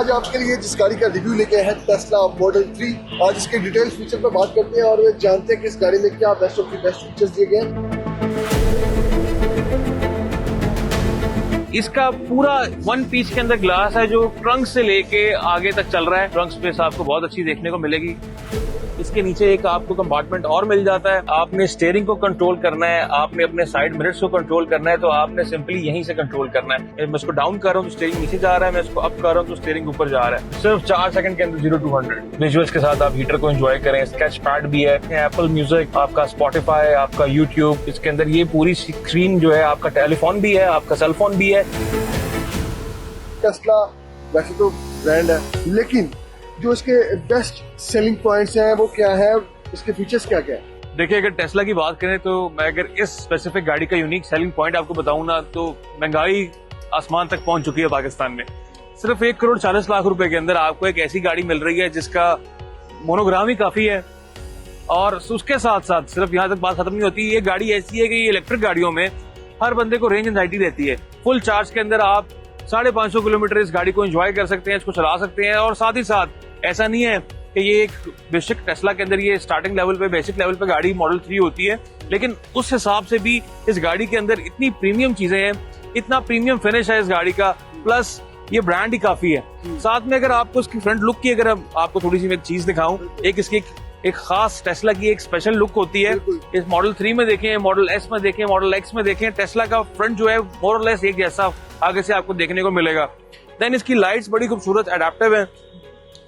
आज आपके लिए जिस गाड़ी का रिव्यू लेके हैं टेस्ला मॉडल 3, आज इसके डिटेल फीचर पर बात करते हैं और जानते हैं कि इस गाड़ी में क्या best of the best features दिए गए हैं। इसका पूरा वन पीस के अंदर ग्लास है जो ट्रंक से लेके आगे तक चल रहा है। ट्रंक स्पेस आपको बहुत अच्छी देखने को मिलेगी। इसके नीचे एक आपको कंपार्टमेंट और मिल जाता है। आपने स्टीयरिंग को कंट्रोल करना है, आपने अपने साइड मिरर्स को कंट्रोल करना है, तो आपने सिंपली यहीं से कंट्रोल करना है। मैं इसको डाउन कर रहा हूँ तो स्टीयरिंग नीचे जा रहा है, मैं इसको अप कर रहा हूँ तो स्टीयरिंग ऊपर जा रहा है। सिर्फ 4 सेकंड के अंदर 0 to 100 विजुअल्स के साथ आप हीटर को एंजॉय करें। स्केच पैड भी है, एप्पल म्यूजिक, आपका स्पॉटिफाई, आपका यूट्यूब। इसके अंदर ये पूरी स्क्रीन जो है, आपका टेलीफोन भी है, आपका सेलफोन भी है। टेस्ला वैसे तो ब्रांड है, लेकिन जो इसके बेस्ट सेलिंग पॉइंट्स हैं वो क्या है, इसके फीचर्स क्या क्या है? देखिए, अगर टेस्ला की बात करें तो मैं अगर इस स्पेसिफिक गाड़ी का यूनिक सेलिंग पॉइंट आपको बताऊं ना, तो महंगाई आसमान तक पहुंच चुकी है पाकिस्तान में। सिर्फ 1,40,00,000 रुपए के अंदर आपको एक ऐसी गाड़ी मिल रही है जिसका मोनोग्राम ही काफी है। और उसके साथ साथ सिर्फ यहाँ तक बात खत्म नहीं होती। ये गाड़ी ऐसी है कि ये इलेक्ट्रिक गाड़ियों में हर बंदे को रेंज एंजाइटी रहती है। फुल चार्ज के अंदर आप 550 किलोमीटर इस गाड़ी को एंजॉय कर सकते हैं, इसको चला सकते हैं। और साथ ही साथ ऐसा नहीं है कि ये एक बेसिक टेस्ला के अंदर ये स्टार्टिंग लेवल पे, बेसिक लेवल पे गाड़ी मॉडल 3 होती है, लेकिन उस हिसाब से भी इस गाड़ी के अंदर इतनी प्रीमियम चीजें हैं, इतना प्रीमियम फिनिश है इस गाड़ी का, प्लस ये ब्रांड ही काफी है। साथ में अगर आपको इसकी फ्रंट लुक की अगर आपको थोड़ी सी मैं चीज दिखाऊं, एक इसकी एक खास टेस्ला की एक स्पेशल लुक होती है। इस मॉडल 3 में देखें, मॉडल एस में देखें, मॉडल एक्स में देखें, टेस्ला का फ्रंट जो है मोर और लेस एक जैसा आगे से आपको देखने को मिलेगा। देन इसकी लाइट्स बड़ी खूबसूरत एडेप्टिव है।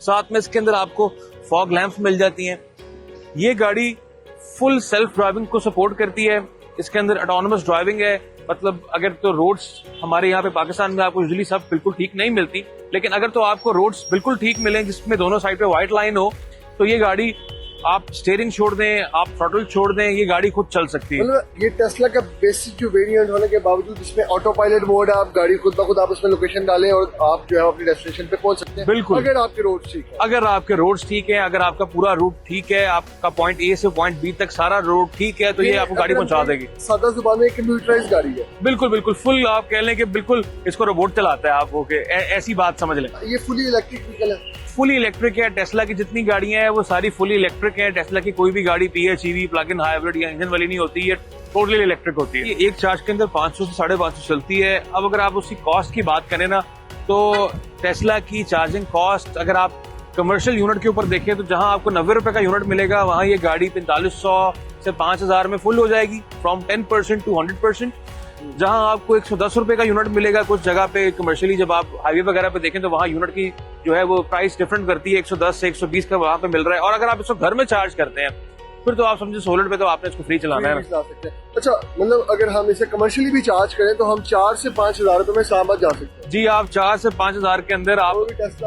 साथ में इसके अंदर आपको फॉग लैंप्स मिल जाती हैं। ये गाड़ी फुल सेल्फ ड्राइविंग को सपोर्ट करती है। इसके अंदर ऑटोनोमस ड्राइविंग है, मतलब अगर तो रोड्स हमारे यहाँ पे पाकिस्तान में आपको यूजुअली सब बिल्कुल ठीक नहीं मिलती, लेकिन अगर तो आपको रोड्स बिल्कुल ठीक मिले जिसमें दोनों साइड पे व्हाइट लाइन हो, तो ये गाड़ी आप स्टीयरिंग छोड़ दें, आप थ्रॉटल छोड़ दें, ये गाड़ी खुद चल सकती है। मतलब ये टेस्ला का बेसिक जो वेरिएंट होने के बावजूद इसमें ऑटो पायलट मोड है, आप गाड़ी खुद ब खुद आप उसमें लोकेशन डालें और आप जो है अपनी डेस्टिनेशन पे पहुंच सकते हैं। बिल्कुल, अगर आपके रोड ठीक है, अगर आपके रोड्स ठीक है, अगर आपका पूरा रूट ठीक है, आपका पॉइंट ए से पॉइंट बी तक सारा रोड ठीक है, तो ये आपको गाड़ी पहुंचा देगी। सादा जुबान में कंप्यूटराइज्ड गाड़ी है। बिल्कुल बिल्कुल, फुल आप कह लें कि बिल्कुल इसको रोबोट चलाता है, आप ओके ऐसी बात समझ लें। ये फुली इलेक्ट्रिक व्हीकल है, फुली इलेक्ट्रिक है। टेस्ला की जितनी गाड़ियां हैं वो सारी फुली इलेक्ट्रिक है। टेस्ला की कोई भी गाड़ी PHEV, प्लग इन हाइब्रिड या इंजन वाली नहीं होती है, टोटली इलेक्ट्रिक होती है। ये एक चार्ज के अंदर 500 से 550 चलती है। अब अगर आप उसकी कॉस्ट की बात करें ना, तो टेस्ला की चार्जिंग कॉस्ट अगर आप कमर्शियल यूनिट के ऊपर देखें तो जहां आपको 90 रुपए का यूनिट मिलेगा, वहां ये गाड़ी 4500 से 5000 में फुल हो जाएगी, फ्रॉम 10% to 100%। जहां आपको 110 रुपए का यूनिट मिलेगा कुछ जगह पे कमर्शियली, जब आप हाईवे वगैरह पे देखें तो वहां यूनिट की जो है वो प्राइस डिफरेंट करती है, 110 से 120 का वहां पे मिल रहा है। और अगर आप इसको घर में चार्ज करते हैं फिर तो आप समझे सोलर पे तो आपने इसको फ्री चलाना है। अच्छा, मतलब अगर हम इसे कमर्शियली भी चार्ज करें तो हम 4 से 5,000 रुपए में इस्लामाबाद जा सकते हैं। जी, आप 4 से 5,000 के अंदर आप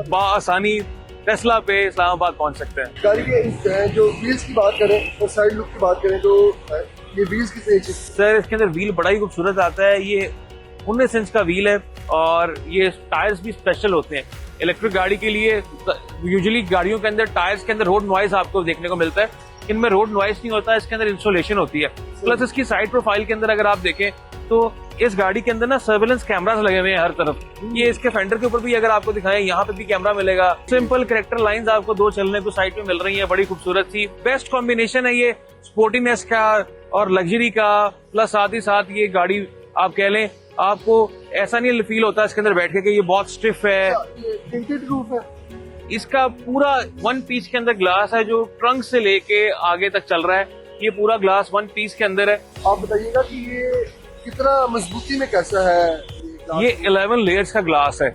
बआसानी टेस्ला पे इस्लामाबाद पहुंच सकते हैं। गाड़ी के जो व्हील्स की बात करें और साइड लुक की बात करें तो ये व्हील्स कितने इंच? सर, इसके अंदर व्हील बड़ा ही खूबसूरत आता है। ये 19 इंच का व्हील है और ये टायर्स भी स्पेशल होते हैं इलेक्ट्रिक गाड़ी के लिए। यूजुअली गाड़ियों के अंदर टायर्स के अंदर रोड नॉइज आपको देखने को मिलता है, इनमें रोड नॉइज नहीं होता है। इसके अंदर इंसुलेशन होती है। प्लस इसकी साइड प्रोफाइल के अंदर अगर आप देखें तो इस गाड़ी के अंदर ना सर्वेलेंस कैमरास लगे हुए हैं हर तरफ। ये इसके फेंडर के ऊपर भी अगर आपको दिखाएं, यहाँ पे भी कैमरा मिलेगा। सिंपल कैरेक्टर लाइंस आपको 2 चलने को साइड पे मिल रही है, बड़ी खूबसूरत सी। बेस्ट कॉम्बिनेशन है ये स्पोर्टीनेस का और लग्जरी का। प्लस साथ ही साथ ये गाड़ी आप कह लें, आपको ऐसा नहीं फील होता इसके अंदर बैठ के कि ये बहुत स्टिफ है। टिंटेड रूफ है। इसका पूरा वन पीस के अंदर ग्लास है जो ट्रंक से लेके आगे तक चल रहा है। ये पूरा ग्लास वन पीस के अंदर है। आप बताइएगा कि ये कितना मजबूती में कैसा है? ये 11 लेयर्स का ग्लास है,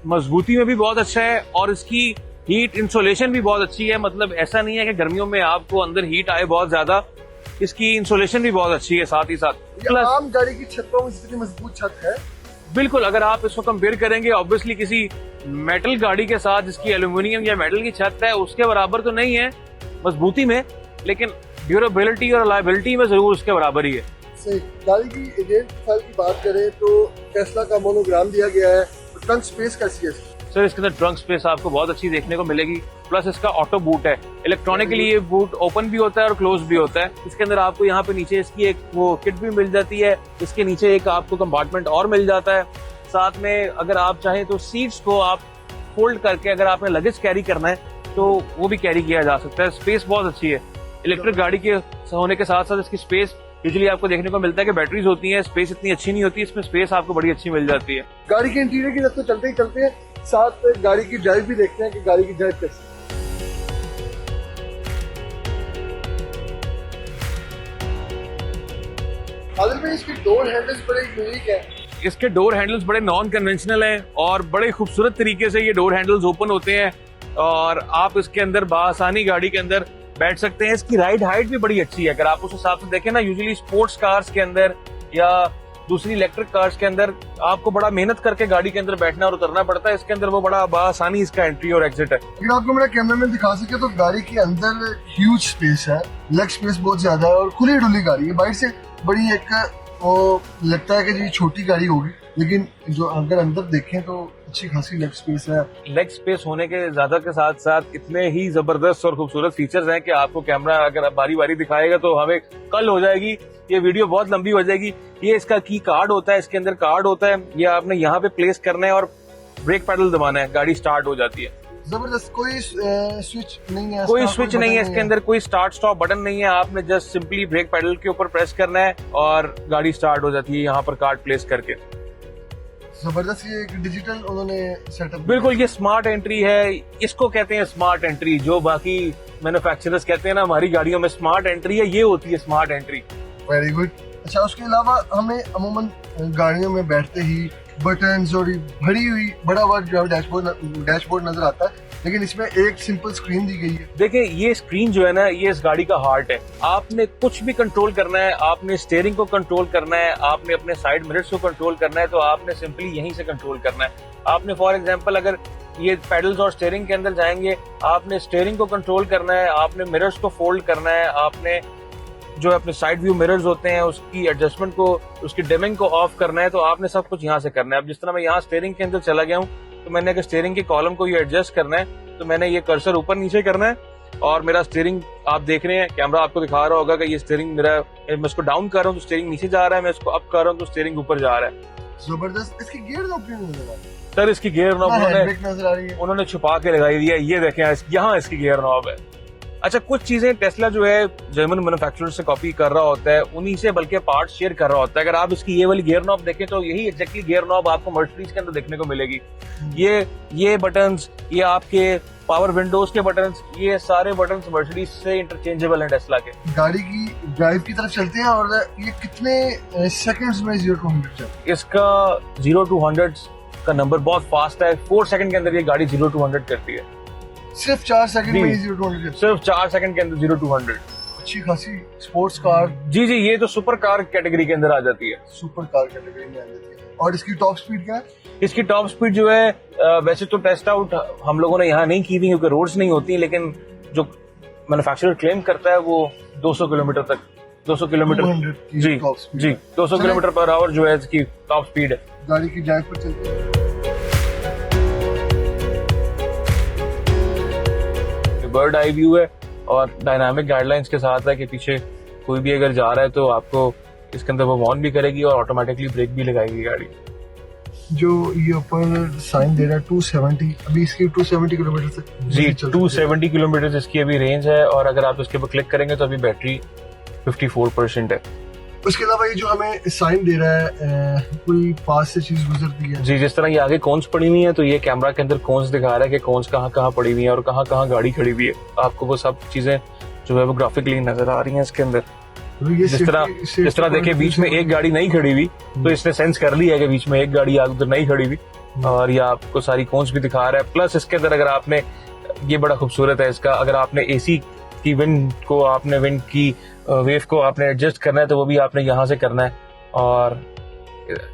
मजबूती में भी बहुत अच्छा है और इसकी हीट इंसुलेशन भी बहुत अच्छी है। मतलब ऐसा नहीं है कि गर्मियों में आपको अंदर हीट आए बहुत ज्यादा, इसकी इंसुलेशन भी बहुत अच्छी है। साथ ही साथ आम गाड़ी की छतों में जितनी मजबूत छत है, बिल्कुल अगर आप इसको कंपेयर करेंगे ऑब्वियसली किसी मेटल गाड़ी के साथ जिसकी एल्यूमिनियम या मेटल की छत है उसके बराबर तो नहीं है मजबूती में, लेकिन ड्यूरेबिलिटी और रिलायबिलिटी में जरूर उसके बराबर ही है। सही। गाड़ी की इंजन प्रोफाइल की बात करें तो टेस्ला का मोनोग्राम दिया गया है। ट्रंक स्पेस कैसी है? सर, इसके अंदर ट्रंक स्पेस आपको बहुत अच्छी देखने को मिलेगी। प्लस इसका ऑटो बूट है, इलेक्ट्रॉनिकली ये बूट ओपन भी होता है और क्लोज भी होता है। इसके अंदर आपको यहाँ पे नीचे इसकी एक वो किट भी मिल जाती है। इसके नीचे एक आपको कंपार्टमेंट और मिल जाता है। साथ में अगर आप चाहें तो सीट्स को आप फोल्ड करके अगर आपने लगेज कैरी करना है तो वो भी कैरी किया जा सकता है। स्पेस बहुत अच्छी है। इलेक्ट्रिक गाड़ी के होने के साथ साथ इसकी स्पेस यूजुअली आपको देखने को मिलता है कि बैटरीज होती हैं, स्पेस इतनी अच्छी नहीं होती, इसमें स्पेस आपको बड़ी अच्छी मिल जाती है। गाड़ी के इंटीरियर की तरफ तो चलते ही चलते हैं, साथ गाड़ी की ड्राइव भी देखते हैं कि गाड़ी की ड्राइव कैसी है। आदिल भाई, इसके डोर हैंडल्स बड़े यूनिक है। इसके डोर हैंडल्स बड़े नॉन कन्वेंशनल हैं और बड़े खूबसूरत तरीके से ये डोर हैंडल्स ओपन होते हैं और आप इसके अंदर बासानी गाड़ी के अंदर बैठ सकते हैं। इसकी राइड हाइट भी बड़ी अच्छी है। अगर आप उस हिसाब से देखें ना, यूजुअली स्पोर्ट्स कार्स के अंदर या दूसरी इलेक्ट्रिक कार्स के अंदर आपको बड़ा मेहनत करके गाड़ी के अंदर बैठना और उतरना पड़ता है। इसके अंदर वो बड़ा बासानी इसका एंट्री और एग्जिट है। अगर आपको मेरा कैमरा मैन दिखा सके तो गाड़ी के अंदर ह्यूज स्पेस है, लेग स्पेस बहुत ज्यादा है और खुली डुली गाड़ी है। बाइक से बड़ी एक वो लगता है कि जी छोटी गाड़ी होगी, लेकिन जो अगर अंदर देखें तो अच्छी खासी लेग स्पेस है। लेग स्पेस होने के ज्यादा के साथ साथ इतने ही जबरदस्त और खूबसूरत फीचर्स हैं कि आपको कैमरा अगर बारी बारी दिखाएगा तो हमें कल हो जाएगी, ये वीडियो बहुत लंबी हो जाएगी। ये इसका की कार्ड होता है, इसके अंदर कार्ड होता है, ये आपने यहाँ पे प्लेस करना है और ब्रेक पैडल दबाना है, गाड़ी स्टार्ट हो जाती है। जबरदस्त। कोई स्विच नहीं है, कोई स्विच नहीं है इसके अंदर, कोई स्टार्ट स्टॉप बटन नहीं है। आपने जस्ट सिंपली ब्रेक पैडल के ऊपर प्रेस करना है और गाड़ी स्टार्ट हो जाती है यहाँ पर कार्ड प्लेस करके। जबरदस्त। ये एक डिजिटल उन्होंने सेटअप। बिल्कुल, ये स्मार्ट एंट्री है, इसको कहते हैं स्मार्ट एंट्री। जो बाकी मैन्युफैक्चरर्स कहते हैं ना हमारी गाड़ियों में स्मार्ट एंट्री है, ये होती है स्मार्ट एंट्री। Very good. अच्छा, उसके अलावा हमें अमूमन गाड़ियों में बैठते ही बटन्स और भरी हुई बड़ा हुआ जो डैशबोर्ड नजर आता है, लेकिन इसमें एक सिंपल स्क्रीन दी गई है। देखिए, ये स्क्रीन जो है ना, ये इस गाड़ी का हार्ट है। आपने कुछ भी कंट्रोल करना है, आपने स्टीयरिंग को कंट्रोल करना है, आपने अपने साइड मिरर्स को कंट्रोल करना है, तो आपने सिंपली यहीं से कंट्रोल करना है। आपने फॉर एग्जांपल अगर ये पेडल्स और स्टीयरिंग के अंदर जाएंगे, आपने स्टीयरिंग को कंट्रोल करना है, आपने मिरर्स को फोल्ड करना है, आपने जो अपने साइड व्यू मिरर्स होते हैं उसकी एडजस्टमेंट को, उसकी डिमिंग को ऑफ करना है, तो आपने सब कुछ यहाँ से करना है। अब जिस तरह मैं यहाँ स्टीयरिंग के अंदर चला गया हूँ, तो मैंने अगर स्टीयरिंग के कॉलम को ये एडजस्ट करना है तो मैंने ये कर्सर ऊपर नीचे करना है और मेरा स्टीयरिंग आप देख रहे हैं, कैमरा आपको दिखा रहा होगा कि ये स्टीयरिंग मेरा, मैं इसको डाउन कर रहा हूँ तो स्टीयरिंग नीचे जा रहा है, मैं इसको अप कर रहा हूँ तो स्टीयरिंग ऊपर जा रहा है। जबरदस्त। इसकी गियर नॉब क्यों नजर आ रही है? सर, इसकी गियर नॉब नजर आ रही है, उन्होंने छुपा के लगाई हुई है। ये देखें, यहाँ इसकी गियर नॉब है। अच्छा, कुछ चीजें टेस्ला जो है जर्मन मैन्युफैक्चरर से कॉपी कर रहा होता है, उन्हीं से बल्कि पार्ट शेयर कर रहा होता है। अगर आप इसकी ये वाली गियर नॉब देखें तो यही एग्जैक्टली गियर नॉब आपको मर्सिडीज के अंदर देखने को मिलेगी। ये बटन्स, ये आपके पावर विंडोज के बटन्स, ये सारे बटन्स मर्सिडीज से इंटरचेंजेबल हैं टेस्ला के। गाड़ी की ड्राइव की तरफ चलते हैं और ये कितने सेकंड्स में 0 to 100 चलती है? इसका 0 to 100 का नंबर बहुत फास्ट है। 4 सेकंड के अंदर ये गाड़ी 0 to 100 करती है। सिर्फ 4 सेकंड में 0 to 100? सिर्फ 4 सेकंड के अंदर 0 to 100। अच्छी खासी स्पोर्ट्स कार। जी, ये तो सुपर कार कैटेगरी के अंदर आ जाती है। सुपर कार कैटेगरी में आ जाती है। और इसकी टॉप स्पीड क्या है? इसकी टॉप स्पीड जो है, वैसे तो टेस्ट आउट हम लोगों ने यहाँ नहीं की थी क्योंकि रोड्स नहीं होती, लेकिन जो मैन्युफैक्चरर क्लेम करता है वो 200 किलोमीटर तक, 200 किलोमीटर 200 जी 200 किलोमीटर पर आवर जो है इसकी टॉप स्पीड है। गाड़ी की ड्राइव पर चलती है। बर्ड आई व्यू है और डायनामिक गाइडलाइंस के साथ है कि पीछे कोई भी अगर जा रहा है तो आपको इसके अंदर वो वार्न भी करेगी और ऑटोमेटिकली ब्रेक भी लगाएगी गाड़ी। जो ये ऊपर साइन दे रहा है 270, अभी इसकी 270 किलोमीटर तक जी 270 किलोमीटर इसकी अभी रेंज है और अगर आप इसके ऊपर क्लिक करेंगे तो अभी बैटरी 54% है। उसके अलावा ये जो हमें साइन दे रहा है कोई पास से चीज गुजरती है जी, जिस तरह ये आगे कोन्स पड़ी हुई है तो ये कैमरा के अंदर कोन्स दिखा रहा है कि कोन्स कहाँ पड़ी हुई है और कहाँ गाड़ी खड़ी हुई है। आपको वो सब चीजें जो है वो ग्राफिकली नजर आ रही हैं इसके अंदर। जिस तरह देखिए बीच में एक गाड़ी नहीं खड़ी हुई तो इसने सेंस कर लिया है कि बीच में एक गाड़ी उधर नहीं खड़ी हुई और ये आपको सारी कोन्स भी दिखा रहा है। प्लस इसके अंदर अगर आपने, ये बड़ा खूबसूरत है इसका, अगर आपने एसी की विंड को, आपने विंड की वेव को आपने एडजस्ट करना है तो वो भी आपने यहाँ से करना है और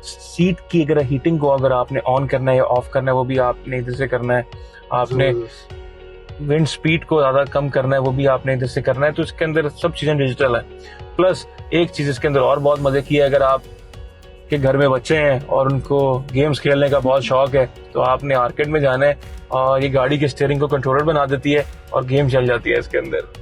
सीट की अगर हीटिंग को अगर आपने ऑन करना है या ऑफ करना है वो भी आपने इधर से करना है। आपने विंड स्पीड को ज्यादा कम करना है वो भी आपने इधर से करना है। तो इसके अंदर सब चीजें डिजिटल है। प्लस एक चीज इसके अंदर और बहुत मजे की है, अगर आप के घर में बच्चे हैं और उनको गेम्स खेलने का बहुत शौक है तो आपने आर्केड में जाना है और ये गाड़ी के स्टीयरिंग को कंट्रोलर बना देती है और गेम चल जाती है इसके अंदर।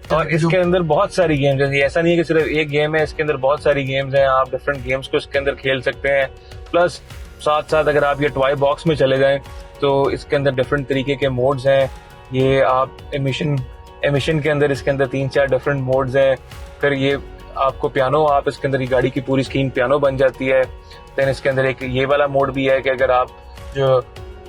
और इसके अंदर बहुत सारी गेम्स हैं, ऐसा नहीं है कि सिर्फ एक गेम है, इसके अंदर बहुत सारी गेम्स हैं। आप डिफरेंट गेम्स को इसके अंदर खेल सकते हैं। प्लस साथ साथ अगर आप ये टॉय बॉक्स में चले जाएं तो इसके अंदर डिफरेंट तरीके के मोड्स हैं। ये आप एमिशन के अंदर इसके अंदर 3-4 डिफरेंट मोड्स हैं। फिर ये आपको पियानो, आप इसके अंदर ये गाड़ी की पूरी स्क्रीन पियानो बन जाती है। देन इसके अंदर एक ये वाला मोड भी है कि अगर आप जो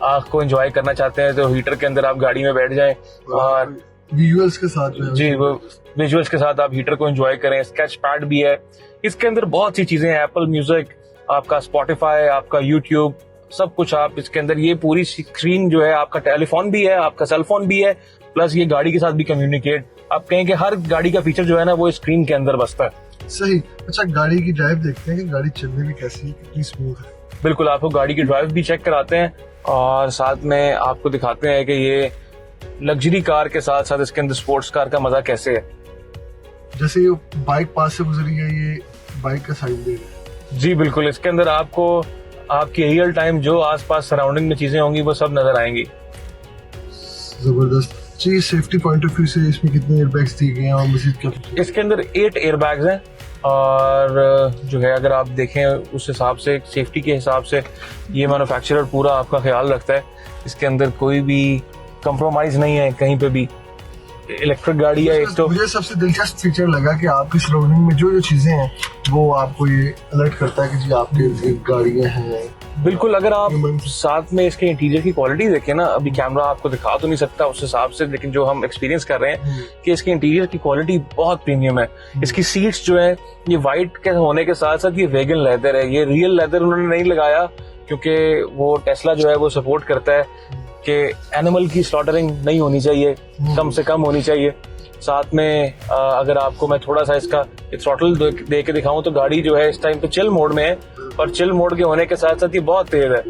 आँख को एंजॉय करना चाहते हैं तो हीटर के अंदर आप गाड़ी में बैठ जाएं और विजुअल्स के साथ जो है जी वो विजुअल्स के साथ आप हीटर को एंजॉय करें। स्केच पैड भी है इसके अंदर, बहुत सी चीजें हैं, एप्पल म्यूजिक, आपका स्पॉटिफाई, आपका यूट्यूब, सब कुछ आप इसके अंदर। ये पूरी स्क्रीन जो है, आपका टेलीफोन भी है, आपका सेलफोन भी है, प्लस ये गाड़ी के साथ भी कम्युनिकेट। आप कहें कि हर गाड़ी का फीचर जो है ना वो स्क्रीन के अंदर बसता है। सही। अच्छा, गाड़ी की ड्राइव देखते हैं कि गाड़ी चलने में कैसी है, कितनी स्मूथ है। बिल्कुल, आपको गाड़ी की ड्राइव भी चेक कराते हैं और साथ में आपको दिखाते हैं कि ये लग्जरी कार के साथ साथ इसके अंदर स्पोर्ट्स कार का मजा कैसे है। जैसे ये बाइक पास से गुजरी है, ये बाइक का साइन दे रहा है। जी बिल्कुल, इसके अंदर आपको आपकी रियल टाइम जो आसपास सराउंडिंग में चीजें होंगी वो सब नजर आएंगी। जबरदस्त। जी, सेफ्टी पॉइंट ऑफ व्यू से इसमें कितने एयरबैग्स दिए गए हैं और मजीद क्या? इसके अंदर 8 एयरबैग्स हैं और जो है अगर आप देखें उस हिसाब से, सेफ्टी के हिसाब से ये मैन्युफैक्चरर पूरा आपका ख्याल रखता है। इसके अंदर कोई भी कंप्रोमाइज नहीं है कहीं पे भी। इलेक्ट्रिक गाड़ी है एक तो। मुझे सबसे दिलचस्प फीचर लगा कि आपकी सराउंडिंग में जो जो चीजें हैं वो आपको ये अलर्ट करता है कि जी आपके इर्द-गिर्द गाड़ियां हैं। बिल्कुल, अगर आप साथ में इसके इंटीरियर की क्वालिटी देखें ना, अभी कैमरा आपको दिखा तो नहीं सकता उस हिसाब से, लेकिन जो हम एक्सपीरियंस कर रहे हैं कि इसके इंटीरियर की क्वालिटी बहुत प्रीमियम है। इसकी सीट्स जो है ये व्हाइट के होने के साथ साथ ये वेगन लेदर है। ये रियल लेदर उन्होंने नहीं लगाया क्योंकि वो टेस्ला जो है वो सपोर्ट करता है कि एनिमल की स्लॉटरिंग नहीं होनी चाहिए, कम से कम होनी चाहिए। साथ में अगर आपको मैं थोड़ा सा इसका थ्रॉटल दे के दिखाऊं तो गाड़ी जो है इस टाइम पे चिल मोड में है और चिल मोड के होने के साथ साथ ये बहुत तेज है।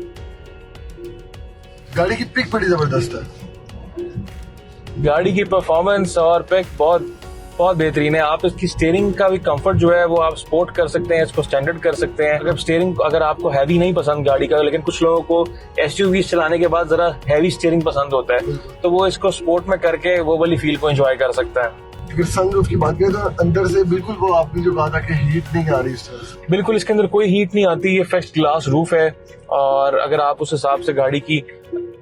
गाड़ी की पिक बड़ी जबरदस्त है। गाड़ी की परफॉर्मेंस और पिक बहुत बहुत बेहतरीन है। आप इसकी स्टीयरिंग का भी कंफर्ट जो है वो आप स्पोर्ट कर सकते हैं, इसको स्टैंडर्ड कर सकते हैं। अगर स्टीयरिंग अगर आपको हैवी नहीं पसंद गाड़ी का, लेकिन कुछ लोगों को एसयूवी चलाने के बाद जरा हैवी स्टीयरिंग पसंद होता है, तो वो इसको स्पोर्ट में करके वो वाली फील को एंजॉय कर सकता है। अगर सनरूफ की बात करें तो अंदर से बिल्कुल वो आपने जो कहा था कि हीट नहीं आ रही इस तरह से। बिल्कुल, इसके अंदर कोई हीट नहीं आती। ये फ्रेश ग्लास रूफ है और अगर आप उस हिसाब से गाड़ी की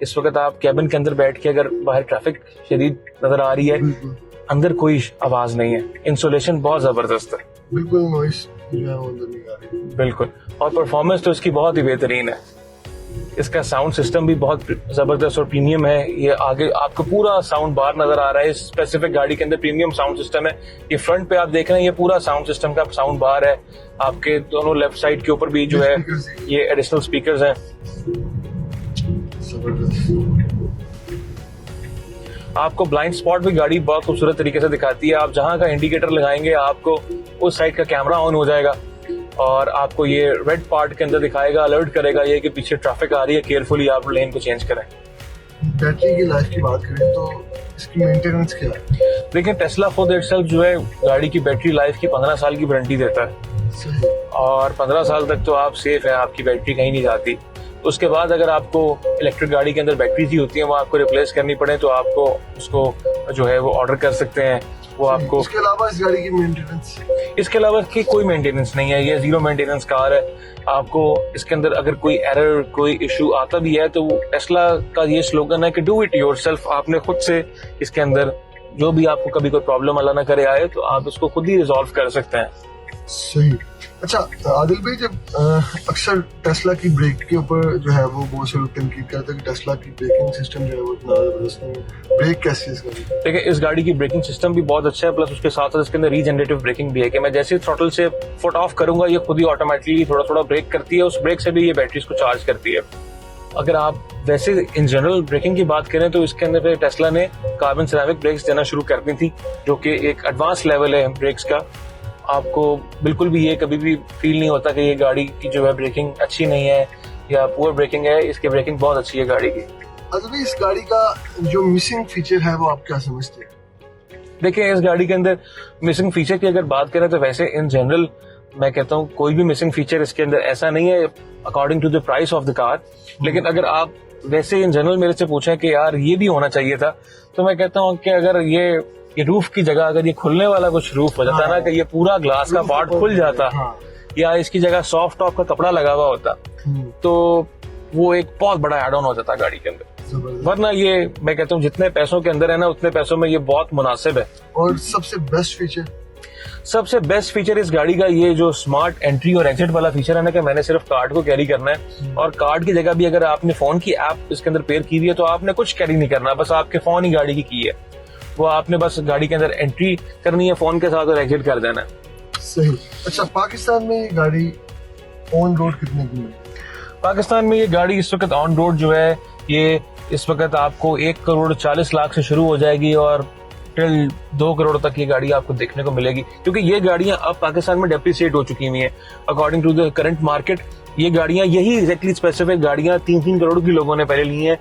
इस वक्त आप कैबिन के अंदर बैठ के अगर बाहर ट्रैफिक शदीद नजर आ रही है, अंदर कोई आवाज नहीं है। इंसुलेशन बहुत जबरदस्त है, बिल्कुल नॉइस जो है वो अंदर नहीं आ रही। बिल्कुल, और परफॉर्मेंस तो इसकी बहुत ही बेहतरीन है। इसका साउंड सिस्टम भी बहुत जबरदस्त और प्रीमियम है। ये आगे आपको पूरा साउंड बार नजर आ रहा है। इस स्पेसिफिक गाड़ी के अंदर प्रीमियम साउंड सिस्टम है। ये फ्रंट पे आप देख रहे हैं, ये पूरा साउंड सिस्टम का साउंड बार है। आपके दोनों लेफ्ट साइड के ऊपर भी जो है ये एडिशनल स्पीकर्स हैं। आपको ब्लाइंड स्पॉट भी गाड़ी बहुत खूबसूरत तरीके से दिखाती है। आप जहां का इंडिकेटर लगाएंगे आपको उस साइड का कैमरा ऑन हो जाएगा और आपको ये रेड पार्ट के अंदर दिखाएगा, अलर्ट करेगा ये कि पीछे ट्रैफिक आ रही है, केयरफुली आप लेन को चेंज करें। बैटरी की लाइफ की बात करें तो इसकी मेंटेनेंस क्या है? देखिए, टेस्ला खुद इटसेल्फ जो है गाड़ी की बैटरी लाइफ की 15 साल की वारंटी देता है। सही। और 15 साल तक तो आप सेफ है, आपकी बैटरी कहीं नहीं जाती। उसके बाद अगर आपको इलेक्ट्रिक गाड़ी के अंदर बैटरीज ही होती है वो आपको रिप्लेस करनी पड़े तो आपको उसको जो है वो ऑर्डर कर सकते हैं। वो आपको इसके अलावा इस गाड़ी की मेंटेनेंस, इसके अलावा की कोई मेंटेनेंस नहीं है। ये 0 मेंटेनेंस कार है। आपको इसके अंदर अगर कोई एरर, कोई इशू आता भी है तो टेस्ला का ये स्लोगन है कि डू इट योरसेल्फ। आपने खुद से इसके अंदर जो भी आपको कभी कोई प्रॉब्लम अल्लाह ना करे आए तो आप उसको खुद ही रिजॉल्व कर सकते हैं। सही। अच्छा आदिल भाई, जब अक्सर टेस्ला की ब्रेक के ऊपर जो है वो बहुत से लोग तनकीद करते हैं कि टेस्ला की ब्रेकिंग सिस्टम जो है वो इतना जबरदस्त नहीं है, ब्रेक कैसी है इस गाड़ी? देखिए, इस गाड़ी की ब्रेकिंग सिस्टम भी बहुत अच्छा है, प्लस उसके साथ साथ इसके अंदर रीजनरेटिव ब्रेकिंग भी है कि मैं जैसे ही थ्रॉटल से फुट ऑफ करूंगा ये खुद ही ऑटोमेटिकली थोड़ा थोड़ा ब्रेक करती है। उस ब्रेक से भी ये बैटरीज को चार्ज करती है। अगर आप वैसे इन जनरल ब्रेकिंग की बात करें तो इसके अंदर टेस्ला ने कार्बन सिरेमिक ब्रेक्स देना शुरू कर दी थी, जो कि एक एडवांस लेवल है ब्रेक्स का। आपको बिल्कुल भी ये कभी भी फील नहीं होता कि ये गाड़ी की जो है ब्रेकिंग अच्छी नहीं है या पुअर ब्रेकिंग है। इसकी ब्रेकिंग बहुत अच्छी है गाड़ी की। अभी इस गाड़ी का जो मिसिंग फीचर है वो आप क्या समझते हैं? देखिए, इस गाड़ी के अंदर मिसिंग फीचर की अगर बात करें तो वैसे इन जनरल मैं कहता हूँ कोई भी मिसिंग फीचर इसके अंदर ऐसा नहीं है according to the price of the car. लेकिन अगर आप वैसे इन जनरल मेरे से पूछें कि यार ये भी होना चाहिए था, तो मैं कहता हूँ कि अगर ये रूफ की जगह अगर ये खुलने वाला कुछ रूफ हो जाता ना, कि ये पूरा ग्लास का पार्ट खुल जाता, या इसकी जगह सॉफ्ट टॉप का कपड़ा लगा हुआ होता, तो वो एक बहुत बड़ा एड ऑन हो जाता है गाड़ी के अंदर। जबरदस्त। वरना ये मैं कहता हूँ जितने पैसों के अंदर है ना उतने पैसों में ये बहुत मुनासिब है। और सबसे बेस्ट फीचर? सबसे बेस्ट फीचर इस गाड़ी का ये जो स्मार्ट एंट्री और एग्जिट वाला फीचर है ना, कि मैंने सिर्फ कार्ड को कैरी करना है और कार्ड की जगह भी अगर आपने फोन की ऐप इसके अंदर पेयर की हुई है तो आपने कुछ कैरी नहीं करना, बस आपके फोन ही गाड़ी की है, वो आपने बस गाड़ी के अंदर एंट्री करनी है फोन के साथ और एग्जिट कर देना है। सही। अच्छा, पाकिस्तान में ये गाड़ी ऑन रोड कितने की है? पाकिस्तान में ये गाड़ी इस वक्त ऑन रोड जो है ये इस वक्त आपको 1,40,00,000 से शुरू हो जाएगी और टिल 2 करोड़ तक ये गाड़ी आपको देखने को मिलेगी, क्योंकि ये गाड़ियां अब पाकिस्तान में डेप्रिसिएट हो चुकी हुई हैं according to the current market. ये गाड़ियां यही एग्जैक्टली स्पेसिफिक गाड़ियां 3-3 करोड़ की लोगों ने पहले ली हैं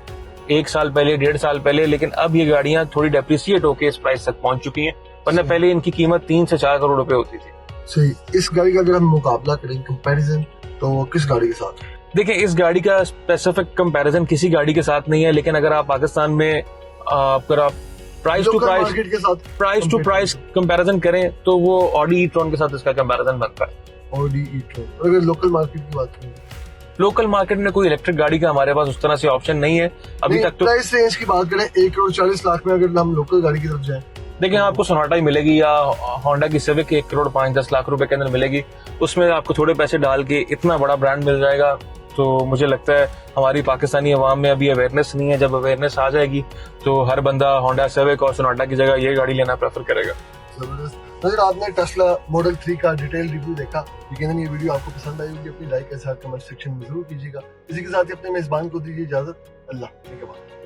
1 साल पहले, 1.5 साल पहले, लेकिन अब ये गाड़ियां थोड़ी डेप्रिसिएट होकर इस प्राइस तक पहुंच चुकी हैं, वरना पहले इनकी कीमत 3 से 4 करोड़ रुपए होती थी। सही। इस गाड़ी का अगर हम मुकाबला करें, कंपैरिजन, तो वो किस गाड़ी के साथ? देखिए, इस गाड़ी का स्पेसिफिक कंपैरिजन किसी गाड़ी के साथ नहीं है, लेकिन अगर आप पाकिस्तान में अगर आप प्राइस टू मार्केट के साथ प्राइस कंपैरिजन करें तो वो ऑडी ई-ट्रॉन के साथ इसका कंपैरिजन बनता है। Audi e-tron. अगर लोकल मार्केट की बात करें, लोकल मार्केट में कोई इलेक्ट्रिक गाड़ी का हमारे पास उस तरह से ऑप्शन नहीं है अभी तक। तो प्राइस रेंज की बात करें 1,40,00,000 में, अगर हम लोकल गाड़ी की तरफ जाएं, देखिए आपको सोनाटा ही मिलेगी या होंडा की सिविक 1,05,10,00,000 रुपए के अंदर मिलेगी, उसमें आपको थोड़े पैसे डाल के इतना बड़ा ब्रांड मिल जाएगा। तो मुझे लगता है हमारी पाकिस्तानी अवाम में अभी अवेयरनेस नहीं है, जब अवेयरनेस आ जाएगी तो हर बंदा होंडा सिविक और सोनाटा की जगह ये गाड़ी लेना प्रेफर करेगा। जबरदस्त। नजर आपने टेस्ला मॉडल 3 का डिटेल रिव्यू देखा, यकीनन ये वीडियो आपको पसंद आई होगी। अपनी लाइक के साथ कमेंट सेक्शन में जरूर कीजिएगा। इसी के साथ ही अपने मेजबान को दीजिए इजाजत। अल्लाह के बाद।